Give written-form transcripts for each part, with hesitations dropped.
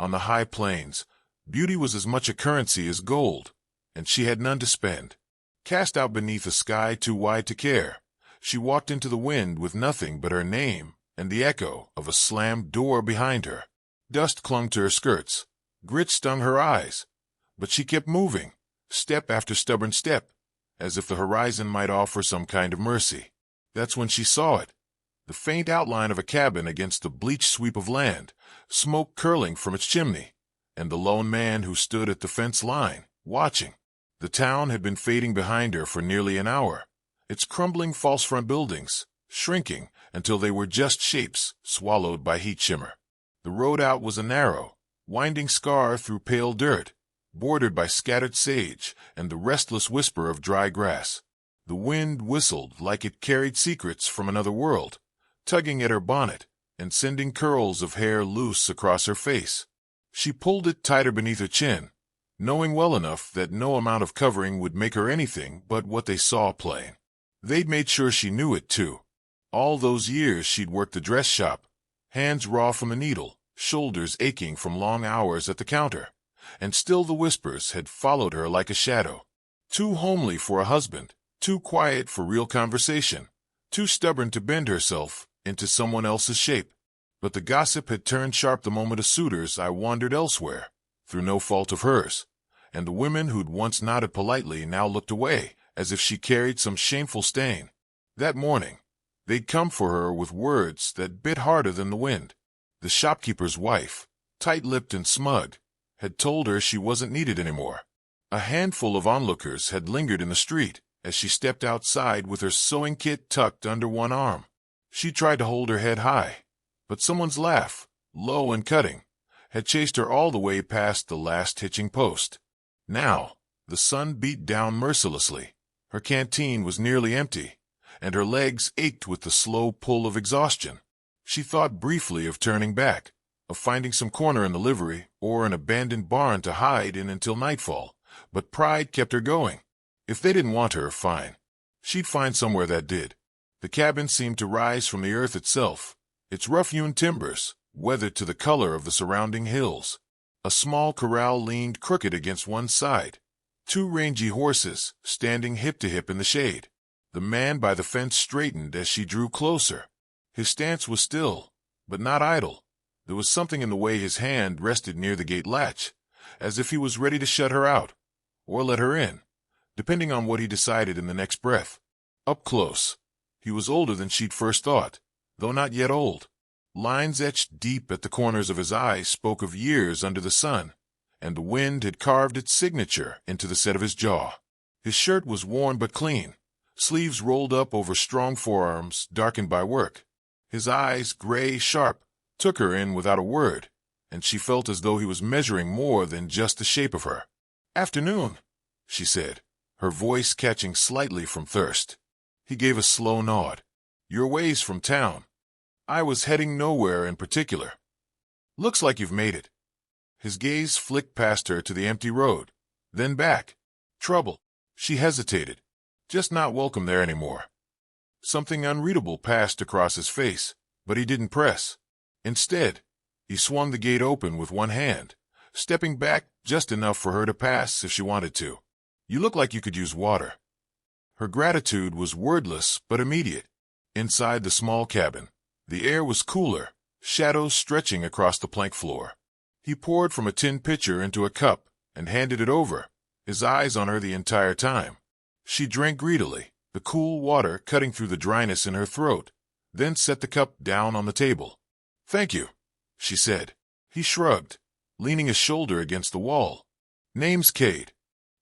On the high plains, beauty was as much a currency as gold, and she had none to spend. Cast out beneath a sky too wide to care, she walked into the wind with nothing but her name and the echo of a slammed door behind her. Dust clung to her skirts, grit stung her eyes, but she kept moving, step after stubborn step, as if the horizon might offer some kind of mercy. That's when she saw it, the faint outline of a cabin against the bleached sweep of land, smoke curling from its chimney, and the lone man who stood at the fence line, watching. The town had been fading behind her for nearly an hour, its crumbling false front buildings shrinking until they were just shapes swallowed by heat shimmer. The road out was a narrow, winding scar through pale dirt, bordered by scattered sage and the restless whisper of dry grass. The wind whistled like it carried secrets from another world, tugging at her bonnet and sending curls of hair loose across her face. She pulled it tighter beneath her chin, knowing well enough that no amount of covering would make her anything but what they saw plain. They'd made sure she knew it, too. All those years she'd worked the dress shop, hands raw from the needle, shoulders aching from long hours at the counter, and still the whispers had followed her like a shadow. Too homely for a husband, too quiet for real conversation, too stubborn to bend herself into someone else's shape. But the gossip had turned sharp the moment of suitors I wandered elsewhere, through no fault of hers, and the women who'd once nodded politely now looked away, as if she carried some shameful stain. That morning, they'd come for her with words that bit harder than the wind. The shopkeeper's wife, tight-lipped and smug, had told her she wasn't needed anymore. A handful of onlookers had lingered in the street as she stepped outside with her sewing kit tucked under one arm. She tried to hold her head high, but someone's laugh, low and cutting, had chased her all the way past the last hitching post. Now, the sun beat down mercilessly. Her canteen was nearly empty, and her legs ached with the slow pull of exhaustion. She thought briefly of turning back, of finding some corner in the livery or an abandoned barn to hide in until nightfall, but pride kept her going. If they didn't want her, fine. She'd find somewhere that did. The cabin seemed to rise from the earth itself, its rough-hewn timbers weathered to the color of the surrounding hills. A small corral leaned crooked against one side, two rangy horses standing hip to hip in the shade. The man by the fence straightened as she drew closer. His stance was still, but not idle. There was something in the way his hand rested near the gate latch, as if he was ready to shut her out, or let her in, depending on what he decided in the next breath. Up close, he was older than she'd first thought, though not yet old. Lines etched deep at the corners of his eyes spoke of years under the sun, and the wind had carved its signature into the set of his jaw. His shirt was worn but clean, sleeves rolled up over strong forearms darkened by work. His eyes, gray, sharp, took her in without a word, and she felt as though he was measuring more than just the shape of her. "Afternoon," she said, her voice catching slightly from thirst. He gave a slow nod. "Your ways from town." "I was heading nowhere in particular." "Looks like you've made it." His gaze flicked past her to the empty road, then back. "Trouble." She hesitated. "Just not welcome there anymore." Something unreadable passed across his face, but he didn't press. Instead, he swung the gate open with one hand, stepping back just enough for her to pass if she wanted to. "You look like you could use water." Her gratitude was wordless but immediate. Inside the small cabin, the air was cooler, shadows stretching across the plank floor. He poured from a tin pitcher into a cup and handed it over, his eyes on her the entire time. She drank greedily, the cool water cutting through the dryness in her throat, then set the cup down on the table. "Thank you," she said. He shrugged, leaning a shoulder against the wall. "Name's Cade."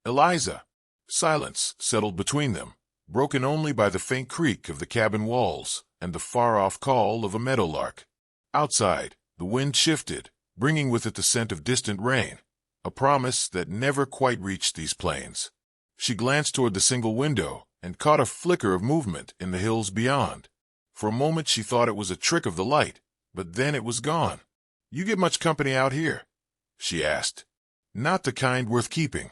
"Eliza." Silence settled between them, broken only by the faint creak of the cabin walls and the far-off call of a meadowlark. Outside, the wind shifted, bringing with it the scent of distant rain, a promise that never quite reached these plains. She glanced toward the single window and caught a flicker of movement in the hills beyond. For a moment she thought it was a trick of the light, but then it was gone. "You get much company out here?" she asked. "Not the kind worth keeping,"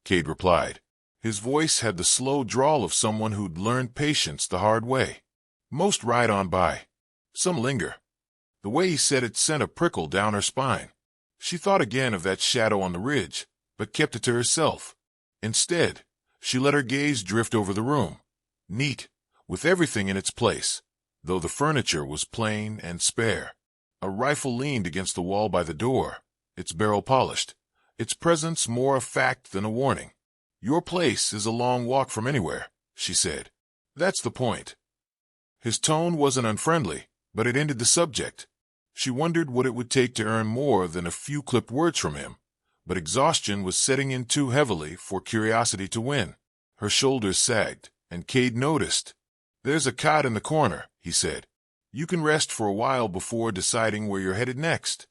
Cade replied. His voice had the slow drawl of someone who'd learned patience the hard way. "Most ride on by. Some linger." The way he said it sent a prickle down her spine. She thought again of that shadow on the ridge, but kept it to herself. Instead, she let her gaze drift over the room. Neat, with everything in its place, though the furniture was plain and spare. A rifle leaned against the wall by the door, its barrel polished, its presence more a fact than a warning. "Your place is a long walk from anywhere," she said. "That's the point." His tone wasn't unfriendly, but it ended the subject. She wondered what it would take to earn more than a few clipped words from him, but exhaustion was setting in too heavily for curiosity to win. Her shoulders sagged, and Cade noticed. "There's a cot in the corner," he said. "You can rest for a while before deciding where you're headed next."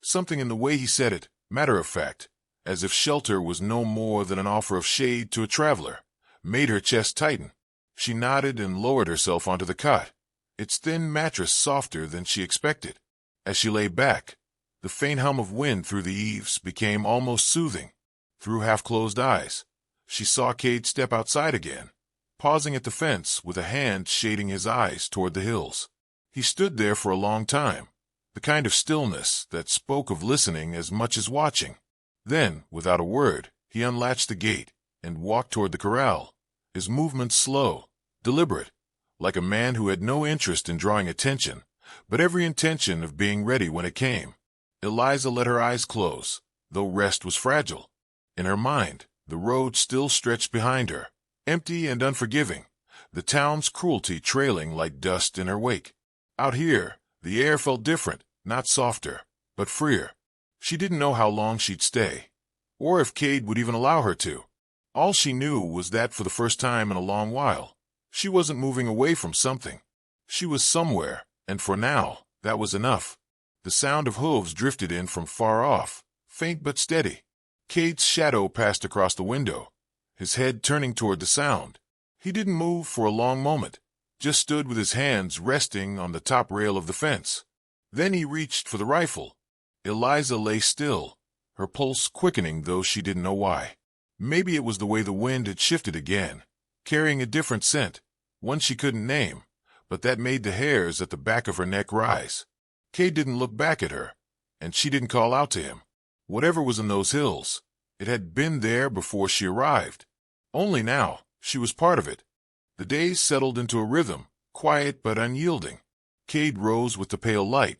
Something in the way he said it, matter of fact, as if shelter was no more than an offer of shade to a traveler, made her chest tighten. She nodded and lowered herself onto the cot, its thin mattress softer than she expected. As she lay back, the faint hum of wind through the eaves became almost soothing. Through half-closed eyes, she saw Cade step outside again, pausing at the fence with a hand shading his eyes toward the hills. He stood there for a long time, the kind of stillness that spoke of listening as much as watching. Then, without a word, he unlatched the gate and walked toward the corral, his movements slow, deliberate, like a man who had no interest in drawing attention, but every intention of being ready when it came. Eliza let her eyes close, though rest was fragile. In her mind, the road still stretched behind her, empty and unforgiving, the town's cruelty trailing like dust in her wake. Out here, the air felt different, not softer, but freer. She didn't know how long she'd stay, or if Cade would even allow her to. All she knew was that for the first time in a long while, she wasn't moving away from something. She was somewhere, and for now, that was enough. The sound of hooves drifted in from far off, faint but steady. Cade's shadow passed across the window, his head turning toward the sound. He didn't move for a long moment, just stood with his hands resting on the top rail of the fence. Then he reached for the rifle. Eliza lay still, her pulse quickening, though she didn't know why. Maybe it was the way the wind had shifted again, carrying a different scent, one she couldn't name, but that made the hairs at the back of her neck rise. Cade didn't look back at her, and she didn't call out to him. Whatever was in those hills, it had been there before she arrived. Only now, she was part of it. The days settled into a rhythm, quiet but unyielding. Cade rose with the pale light,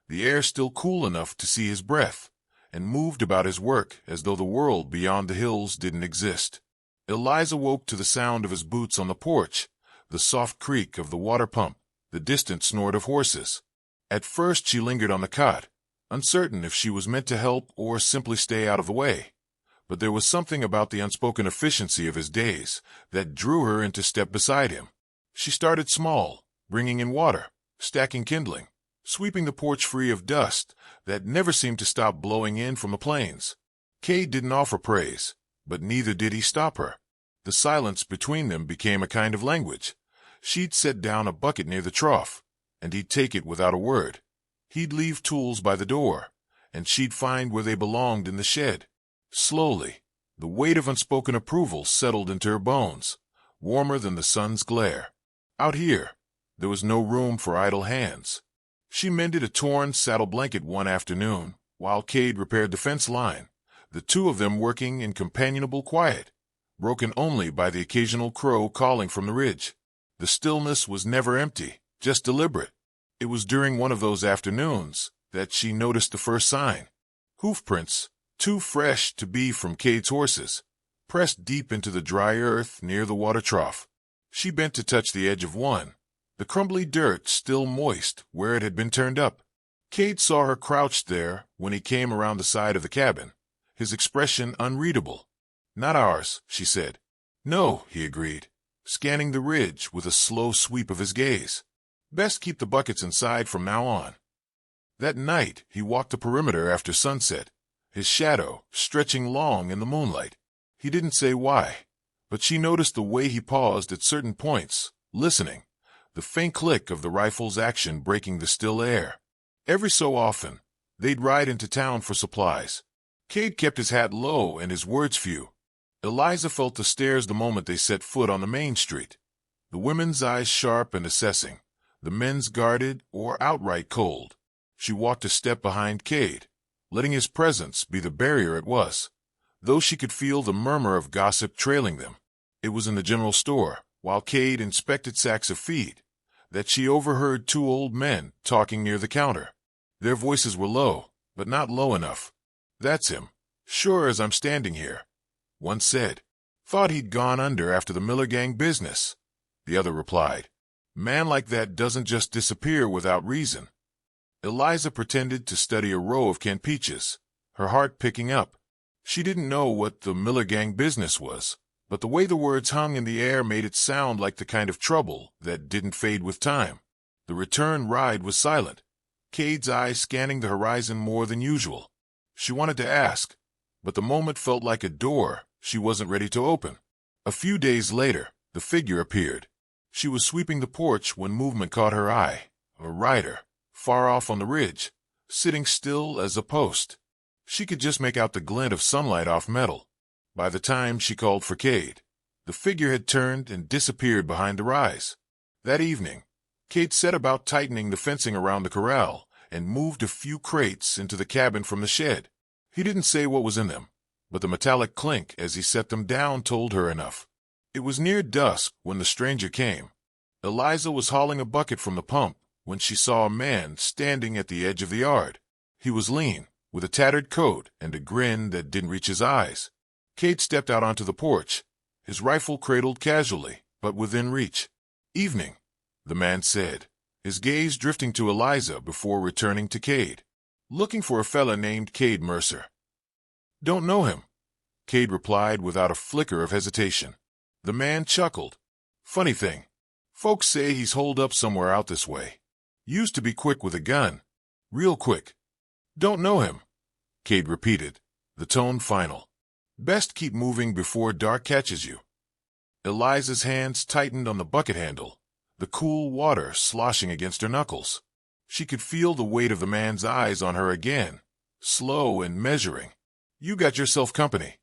the air still cool enough to see his breath, and moved about his work as though the world beyond the hills didn't exist. Eliza woke to the sound of his boots on the porch, the soft creak of the water pump, the distant snort of horses. At first she lingered on the cot, uncertain if she was meant to help or simply stay out of the way. But there was something about the unspoken efficiency of his days that drew her in to step beside him. She started small, bringing in water, stacking kindling, sweeping the porch free of dust that never seemed to stop blowing in from the plains. Cade didn't offer praise, but neither did he stop her. The silence between them became a kind of language. She'd set down a bucket near the trough, and he'd take it without a word. He'd leave tools by the door, and she'd find where they belonged in the shed. Slowly, the weight of unspoken approval settled into her bones, warmer than the sun's glare. Out here, there was no room for idle hands. She mended a torn saddle blanket one afternoon, while Cade repaired the fence line, the two of them working in companionable quiet, broken only by the occasional crow calling from the ridge. The stillness was never empty, just deliberate. It was during one of those afternoons that she noticed the first sign. Hoofprints, too fresh to be from Cade's horses, pressed deep into the dry earth near the water trough. She bent to touch the edge of one, the crumbly dirt still moist where it had been turned up. Cade saw her crouched there when he came around the side of the cabin, his expression unreadable. "Not ours," she said. "No," he agreed, scanning the ridge with a slow sweep of his gaze. "Best keep the buckets inside from now on." That night he walked the perimeter after sunset, his shadow stretching long in the moonlight. He didn't say why, but she noticed the way he paused at certain points, listening, the faint click of the rifle's action breaking the still air. Every so often, they'd ride into town for supplies. Cade kept his hat low and his words few. Eliza felt the stares the moment they set foot on the main street, the women's eyes sharp and assessing, the men's guarded or outright cold. She walked a step behind Cade, letting his presence be the barrier it was. Though she could feel the murmur of gossip trailing them, it was in the general store, while Cade inspected sacks of feed, that she overheard two old men talking near the counter. Their voices were low, but not low enough. "That's him, sure as I'm standing here," one said. "Thought he'd gone under after the Miller gang business," the other replied. "Man like that doesn't just disappear without reason." Eliza pretended to study a row of canned peaches, her heart picking up. She didn't know what the Miller gang business was, but the way the words hung in the air made it sound like the kind of trouble that didn't fade with time. The return ride was silent, Cade's eyes scanning the horizon more than usual. She wanted to ask, but the moment felt like a door she wasn't ready to open. A few days later, the figure appeared. She was sweeping the porch when movement caught her eye. A rider, far off on the ridge, sitting still as a post. She could just make out the glint of sunlight off metal. By the time she called for Cade, the figure had turned and disappeared behind the rise. That evening, Cade set about tightening the fencing around the corral and moved a few crates into the cabin from the shed. He didn't say what was in them, but the metallic clink as he set them down told her enough. It was near dusk when the stranger came. Eliza was hauling a bucket from the pump when she saw a man standing at the edge of the yard. He was lean, with a tattered coat and a grin that didn't reach his eyes. Cade stepped out onto the porch, his rifle cradled casually, but within reach. "Evening," the man said, his gaze drifting to Eliza before returning to Cade. "Looking for a fella named Cade Mercer." "Don't know him," Cade replied without a flicker of hesitation. The man chuckled. "Funny thing, folks say he's holed up somewhere out this way. Used to be quick with a gun. Real quick." "Don't know him," Cade repeated, the tone final. "Best keep moving before dark catches you." Eliza's hands tightened on the bucket handle, the cool water sloshing against her knuckles. She could feel the weight of the man's eyes on her again, slow and measuring. "You got yourself company,"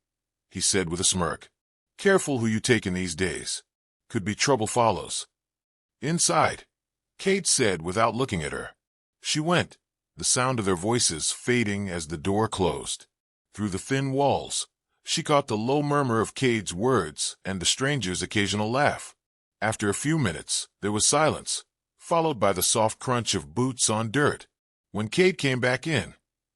he said with a smirk. "Careful who you take in these days. Could be trouble follows." "Inside," Cade said without looking at her. She went, the sound of their voices fading as the door closed. Through the thin walls, she caught the low murmur of Cade's words and the stranger's occasional laugh. After a few minutes, there was silence, followed by the soft crunch of boots on dirt. When Cade came back in,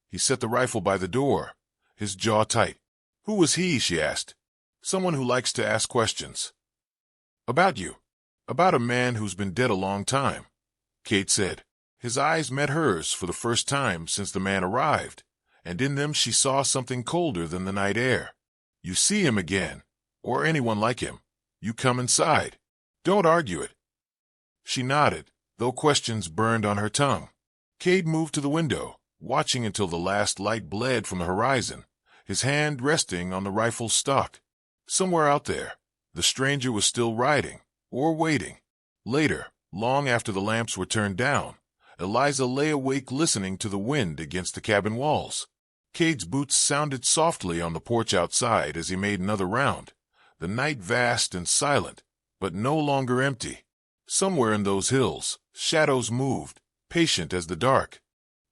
he set the rifle by the door, his jaw tight. "Who was he?" she asked. "Someone who likes to ask questions." "About you. About a man who's been dead a long time," Cade said. His eyes met hers for the first time since the man arrived, and in them she saw something colder than the night air. "You see him again, or anyone like him, you come inside. Don't argue it." She nodded, though questions burned on her tongue. Cade moved to the window, watching until the last light bled from the horizon, his hand resting on the rifle's stock. Somewhere out there, the stranger was still riding, or waiting. Later, long after the lamps were turned down, Eliza lay awake listening to the wind against the cabin walls. Cade's boots sounded softly on the porch outside as he made another round, the night vast and silent, but no longer empty. Somewhere in those hills, shadows moved, patient as the dark.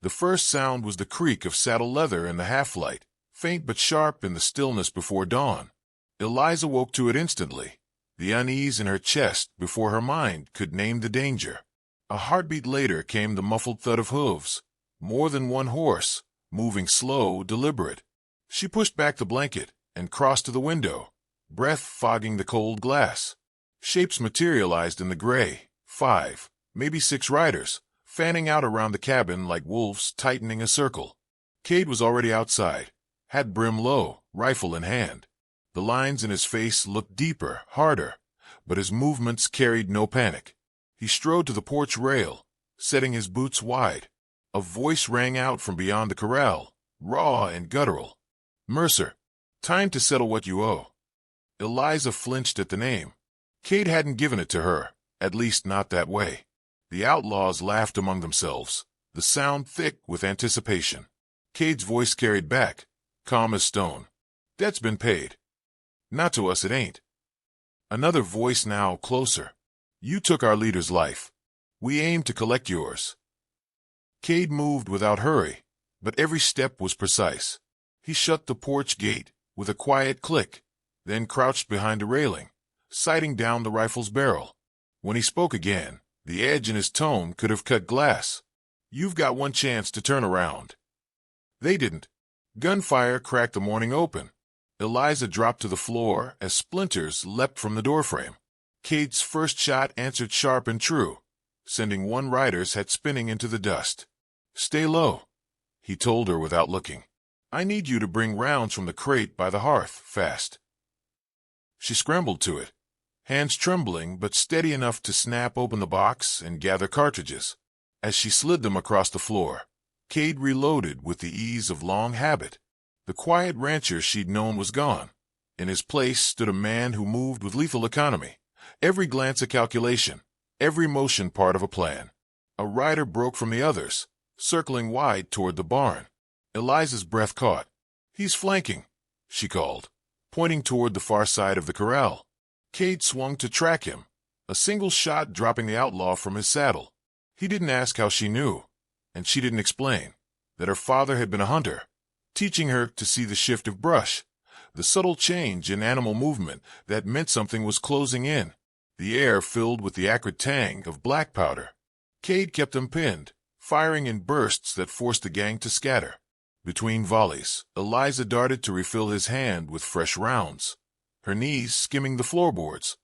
The first sound was the creak of saddle leather in the half-light, faint but sharp in the stillness before dawn. Eliza woke to it instantly, the unease in her chest before her mind could name the danger. A heartbeat later came the muffled thud of hooves, more than one horse, moving slow, deliberate. She pushed back the blanket and crossed to the window, breath fogging the cold glass. Shapes materialized in the gray, 5, maybe 6 riders, fanning out around the cabin like wolves tightening a circle. Cade was already outside, hat brim low, rifle in hand. The lines in his face looked deeper, harder, but his movements carried no panic. He strode to the porch rail, setting his boots wide. A voice rang out from beyond the corral, raw and guttural. "Mercer, time to settle what you owe." Eliza flinched at the name. Cade hadn't given it to her, at least not that way. The outlaws laughed among themselves, the sound thick with anticipation. Cade's voice carried back, calm as stone. "Debt's been paid." "Not to us, it ain't." Another voice now closer. "You took our leader's life. We aim to collect yours." Cade moved without hurry, but every step was precise. He shut the porch gate with a quiet click, then crouched behind a railing, sighting down the rifle's barrel. When he spoke again, the edge in his tone could have cut glass. "You've got one chance to turn around." They didn't. Gunfire cracked the morning open. Eliza dropped to the floor as splinters leapt from the doorframe. Cade's first shot answered sharp and true, sending one rider's head spinning into the dust. "Stay low," he told her without looking. "I need you to bring rounds from the crate by the hearth, fast." She scrambled to it, hands trembling but steady enough to snap open the box and gather cartridges. As she slid them across the floor, Cade reloaded with the ease of long habit. The quiet rancher she'd known was gone. In his place stood a man who moved with lethal economy, every glance a calculation, every motion part of a plan. A rider broke from the others, circling wide toward the barn. Eliza's breath caught. "He's flanking," she called, pointing toward the far side of the corral. Cade swung to track him, a single shot dropping the outlaw from his saddle. He didn't ask how she knew, and she didn't explain, that her father had been a hunter, teaching her to see the shift of brush, the subtle change in animal movement that meant something was closing in, the air filled with the acrid tang of black powder. Cade kept them pinned, firing in bursts that forced the gang to scatter. Between volleys, Eliza darted to refill his hand with fresh rounds, her knees skimming the floorboards,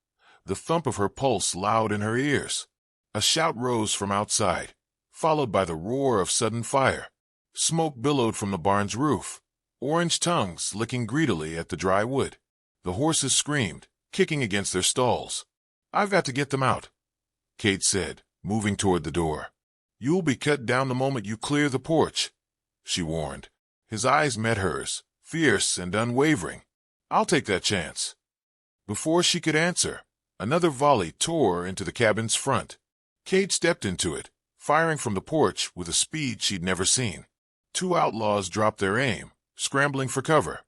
the thump of her pulse loud in her ears. A shout rose from outside, followed by the roar of sudden fire. Smoke billowed from the barn's roof, orange tongues licking greedily at the dry wood. The horses screamed, kicking against their stalls. "I've got to get them out," Cade said, moving toward the door. "You'll be cut down the moment you clear the porch," she warned. His eyes met hers, fierce and unwavering. "I'll take that chance." Before she could answer, another volley tore into the cabin's front. Cade stepped into it, firing from the porch with a speed she'd never seen. Two outlaws dropped their aim, scrambling for cover.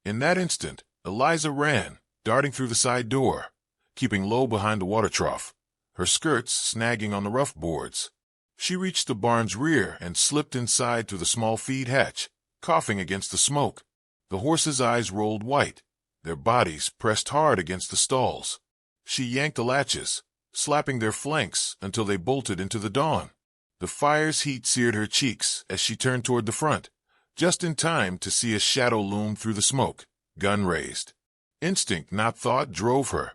In that instant, Eliza ran, darting through the side door, keeping low behind the water trough, her skirts snagging on the rough boards. She reached the barn's rear and slipped inside through the small feed hatch, coughing against the smoke. The horses' eyes rolled white, their bodies pressed hard against the stalls. She yanked the latches, slapping their flanks until they bolted into the dawn. The fire's heat seared her cheeks as she turned toward the front, just in time to see a shadow loom through the smoke, gun raised. Instinct, not thought, drove her.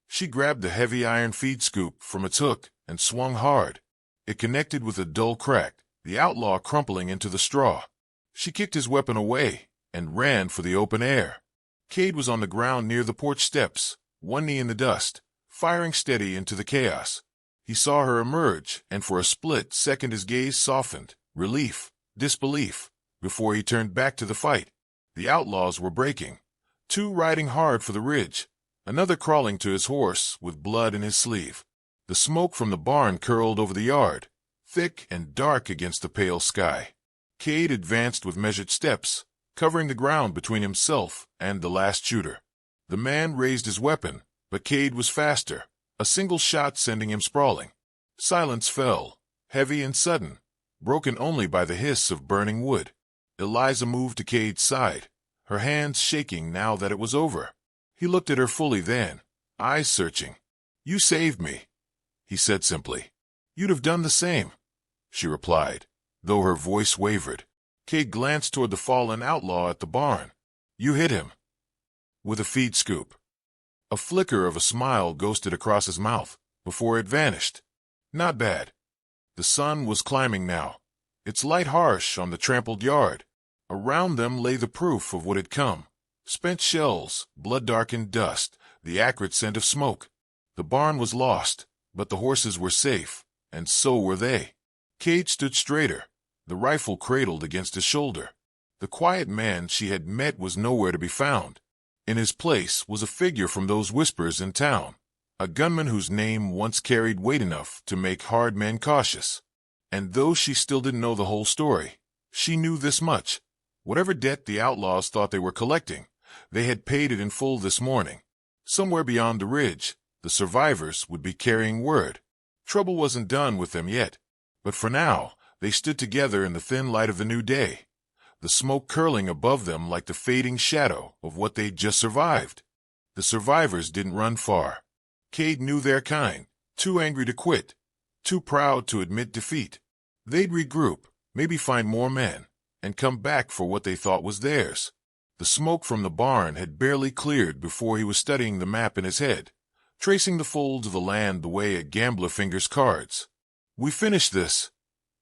She grabbed the heavy iron feed scoop from its hook and swung hard. It connected with a dull crack, the outlaw crumpling into the straw. She kicked his weapon away and ran for the open air. Cade was on the ground near the porch steps, one knee in the dust, firing steady into the chaos. He saw her emerge, and for a split second his gaze softened, relief, disbelief, before he turned back to the fight. The outlaws were breaking, two riding hard for the ridge, another crawling to his horse with blood in his sleeve. The smoke from the barn curled over the yard, thick and dark against the pale sky. Cade advanced with measured steps, covering the ground between himself and the last shooter. The man raised his weapon, but Cade was faster, a single shot sending him sprawling. Silence fell, heavy and sudden, broken only by the hiss of burning wood. Eliza moved to Cade's side, her hands shaking now that it was over. He looked at her fully then, eyes searching. "You saved me," he said simply. "You'd have done the same," she replied, though her voice wavered. Cade glanced toward the fallen outlaw at the barn. "You hit him." With a feed scoop. A flicker of a smile ghosted across his mouth, before it vanished. "Not bad." The sun was climbing now, its light harsh on the trampled yard. Around them lay the proof of what had come. Spent shells, blood-darkened dust, the acrid scent of smoke. The barn was lost, but the horses were safe, and so were they. Cade stood straighter, the rifle cradled against his shoulder. The quiet man she had met was nowhere to be found. In his place was a figure from those whispers in town, a gunman whose name once carried weight enough to make hard men cautious. And though she still didn't know the whole story, she knew this much. Whatever debt the outlaws thought they were collecting, they had paid it in full this morning. Somewhere beyond the ridge, the survivors would be carrying word. Trouble wasn't done with them yet, but for now, they stood together in the thin light of the new day, the smoke curling above them like the fading shadow of what they'd just survived. The survivors didn't run far. Cade knew their kind, too angry to quit, too proud to admit defeat. They'd regroup, maybe find more men, and come back for what they thought was theirs. The smoke from the barn had barely cleared before he was studying the map in his head, tracing the folds of the land the way a gambler fingers cards. "We finished this,"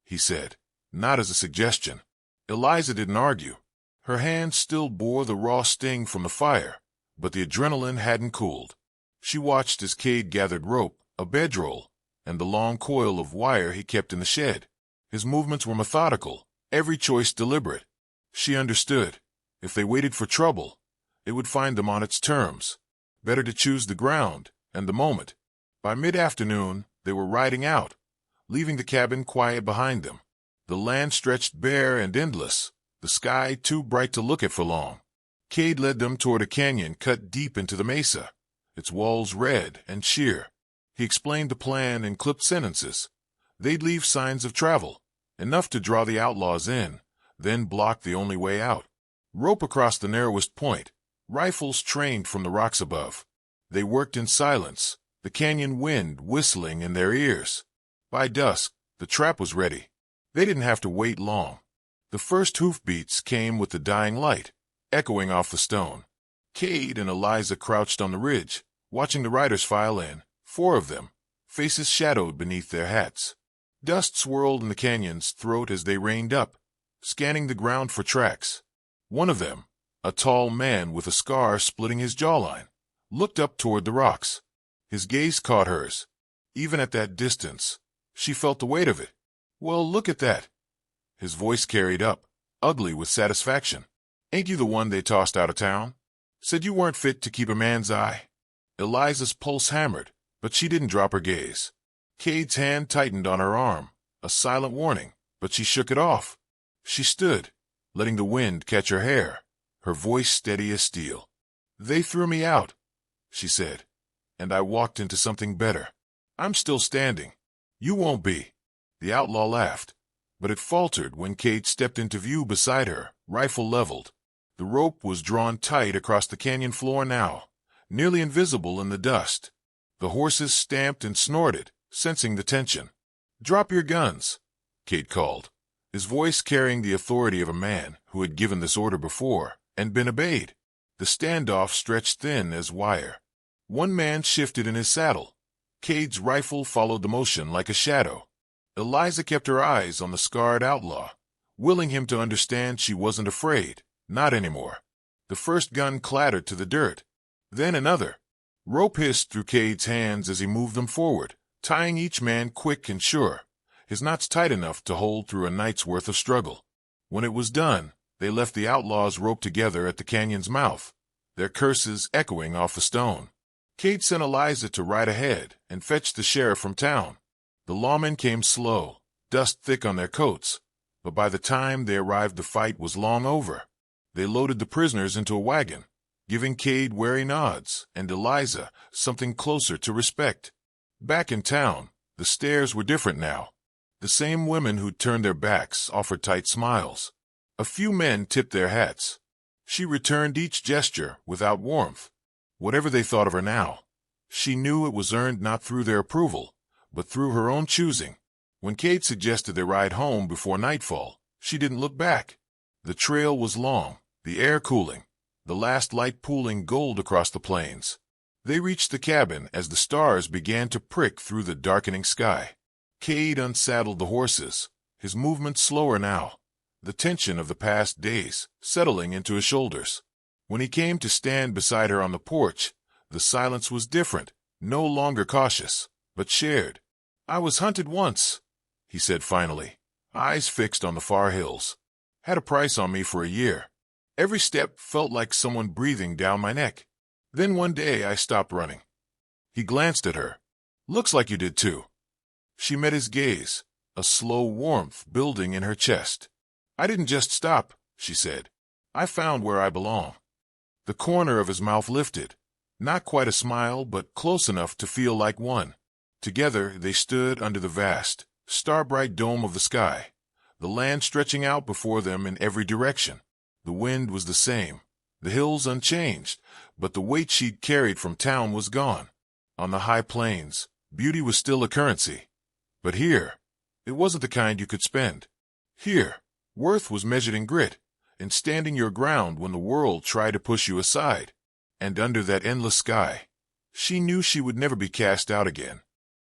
he said, not as a suggestion. Eliza didn't argue. Her hand still bore the raw sting from the fire, but the adrenaline hadn't cooled. She watched as Cade gathered rope, a bedroll, and the long coil of wire he kept in the shed. His movements were methodical, every choice deliberate. She understood. If they waited for trouble, it would find them on its terms. Better to choose the ground and the moment. By mid-afternoon, they were riding out, leaving the cabin quiet behind them. The land stretched bare and endless, the sky too bright to look at for long. Cade led them toward a canyon cut deep into the mesa, its walls red and sheer. He explained the plan in clipped sentences. They'd leave signs of travel, enough to draw the outlaws in, then block the only way out. Rope across the narrowest point, rifles trained from the rocks above. They worked in silence, the canyon wind whistling in their ears. By dusk, the trap was ready. They didn't have to wait long. The first hoofbeats came with the dying light, echoing off the stone. Cade and Eliza crouched on the ridge, watching the riders file in, 4 of them, faces shadowed beneath their hats. Dust swirled in the canyon's throat as they reined up, scanning the ground for tracks. One of them, a tall man with a scar splitting his jawline, looked up toward the rocks. His gaze caught hers. Even at that distance, she felt the weight of it. "Well, look at that." His voice carried up, ugly with satisfaction. "Ain't you the one they tossed out of town? Said you weren't fit to keep a man's eye?" Eliza's pulse hammered, but she didn't drop her gaze. Cade's hand tightened on her arm, a silent warning, but she shook it off. She stood, letting the wind catch her hair, her voice steady as steel. "They threw me out," she said, "and I walked into something better. I'm still standing. You won't be." The outlaw laughed, but it faltered when Cade stepped into view beside her, rifle leveled. The rope was drawn tight across the canyon floor now, nearly invisible in the dust. The horses stamped and snorted, sensing the tension. "Drop your guns," Cade called, his voice carrying the authority of a man who had given this order before and been obeyed. The standoff stretched thin as wire. One man shifted in his saddle. Cade's rifle followed the motion like a shadow. Eliza kept her eyes on the scarred outlaw, willing him to understand she wasn't afraid, not anymore. The first gun clattered to the dirt. Then another. Rope hissed through Cade's hands as he moved them forward, tying each man quick and sure, his knots tight enough to hold through a night's worth of struggle. When it was done, they left the outlaws roped together at the canyon's mouth, their curses echoing off the stone. Cade sent Eliza to ride ahead and fetch the sheriff from town. The lawmen came slow, dust thick on their coats, but by the time they arrived the fight was long over. They loaded the prisoners into a wagon, giving Cade wary nods and Eliza something closer to respect. Back in town, the stares were different now. The same women who'd turned their backs offered tight smiles. A few men tipped their hats. She returned each gesture without warmth. Whatever they thought of her now, she knew it was earned not through their approval, but through her own choosing. When Cade suggested they ride home before nightfall, she didn't look back. The trail was long, the air cooling, the last light pooling gold across the plains. They reached the cabin as the stars began to prick through the darkening sky. Cade unsaddled the horses, his movements slower now, the tension of the past days settling into his shoulders. When he came to stand beside her on the porch, the silence was different, no longer cautious, but shared. "I was hunted once," he said finally, eyes fixed on the far hills. "Had a price on me for a year. Every step felt like someone breathing down my neck. Then one day I stopped running." He glanced at her. "Looks like you did too." She met his gaze, a slow warmth building in her chest. "I didn't just stop," she said. "I found where I belong." The corner of his mouth lifted, not quite a smile, but close enough to feel like one. Together they stood under the vast, star-bright dome of the sky, the land stretching out before them in every direction. The wind was the same, the hills unchanged, but the weight she'd carried from town was gone. On the high plains, beauty was still a currency. But here, it wasn't the kind you could spend. Here, worth was measured in grit, in standing your ground when the world tried to push you aside. And under that endless sky, she knew she would never be cast out again.